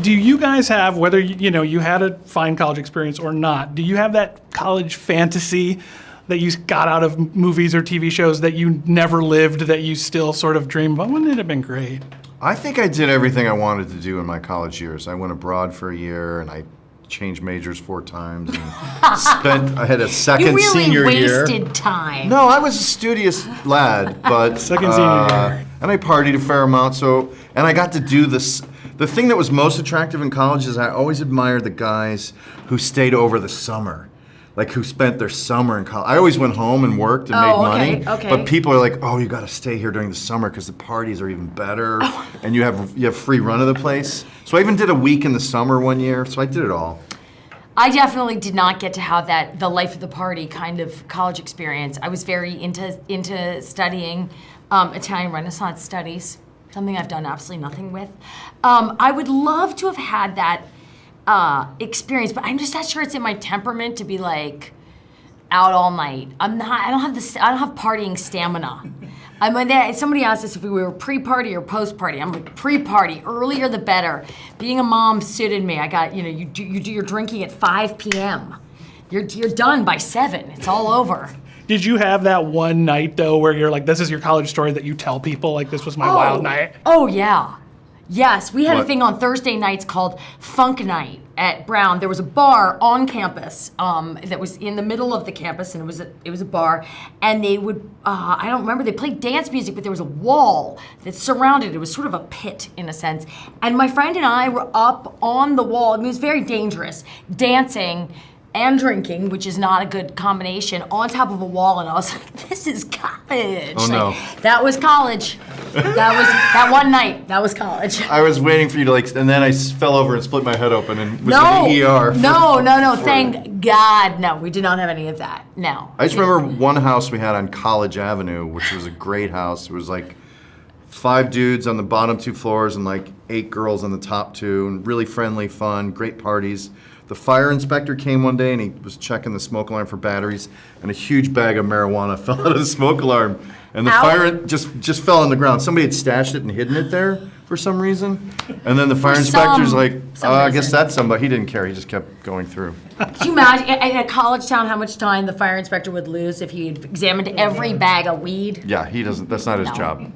Do you guys have, whether you had a fine college experience or not, do you have that college fantasy that you got out of movies or TV shows that you never lived, that you still sort of dream about? Wouldn't it have been great? I think I did everything I wanted to do in my college years. I went abroad for a year, and I changed majors 4 times, and I had a second senior year. You really wasted time. No, I was a studious lad, but second senior year. And I partied a fair amount. So, and I got to do this. The thing that was most attractive in college is I always admired the guys who stayed over the summer. Like who spent their summer in college. I always went home and worked and made money. Okay. But people are like, oh, you got to stay here during the summer because the parties are even better, and you have free run of the place. So I even did a week in the summer one year. So I did it all. I definitely did not get to have the life of the party kind of college experience. I was very into studying Italian Renaissance studies, something I've done absolutely nothing with. I would love to have had that experience, but I'm just not sure it's in my temperament to be like out all night. I don't have partying stamina. Somebody asked us if we were pre-party or post-party. I'm like, pre-party, earlier the better. Being a mom suited me. I got, you do your drinking at 5 p.m. You're done by 7. It's all over. Did you have that one night though where you're like, this is your college story that you tell people, like this was my wild night? Oh yeah. Yes, we had a thing on Thursday nights called Funk Night at Brown. There was a bar on campus that was in the middle of the campus, and it was a bar. And they would I don't remember, they played dance music, but there was a wall that surrounded it. It was sort of a pit in a sense. And my friend and I were up on the wall. I mean, it was very dangerous, dancing and drinking, which is not a good combination, on top of a wall, and I was like, this is college. Oh no. That was college. That one night, that was college. I was waiting for you to and then I fell over and split my head open and was in the ER. No, thank God, no, we did not have any of that, no. I just remember one house we had on College Avenue, which was a great house. It was like 5 dudes on the bottom 2 floors and like 8 girls on the top 2, and really friendly, fun, great parties. The fire inspector came one day and he was checking the smoke alarm for batteries, and a huge bag of marijuana fell out of the smoke alarm. And the fire just fell on the ground. Somebody had stashed it and hidden it there for some reason. And then the fire inspector's like, I guess that's somebody. He didn't care. He just kept going through. Could you imagine in a college town how much time the fire inspector would lose if he had examined every bag of weed? Yeah, he doesn't. That's not his job.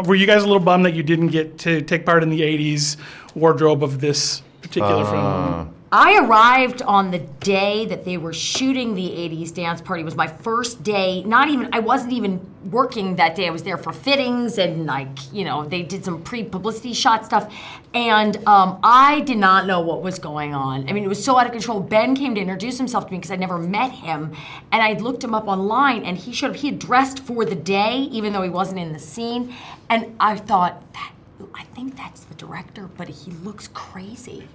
Were you guys a little bummed that you didn't get to take part in the 80s wardrobe of this particular film? I arrived on the day that they were shooting the 80s dance party. It was my first day. I wasn't even working that day. I was there for fittings and they did some pre-publicity shot stuff. And I did not know what was going on. I mean, it was so out of control. Ben came to introduce himself to me because I'd never met him. And I looked him up online, and he had dressed for the day, even though he wasn't in the scene. And I thought, I think that's the director, but he looks crazy.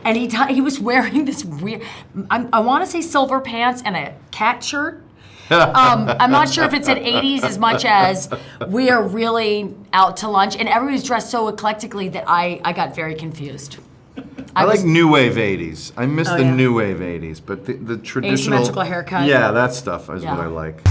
And he was wearing this weird, I want to say silver pants and a cat shirt. I'm not sure if it said 80s as much as we are really out to lunch. And everybody's dressed so eclectically that I got very confused. I like new wave 80s. I miss the new wave 80s, but the traditional asymmetrical haircut. Yeah, that stuff is what I like.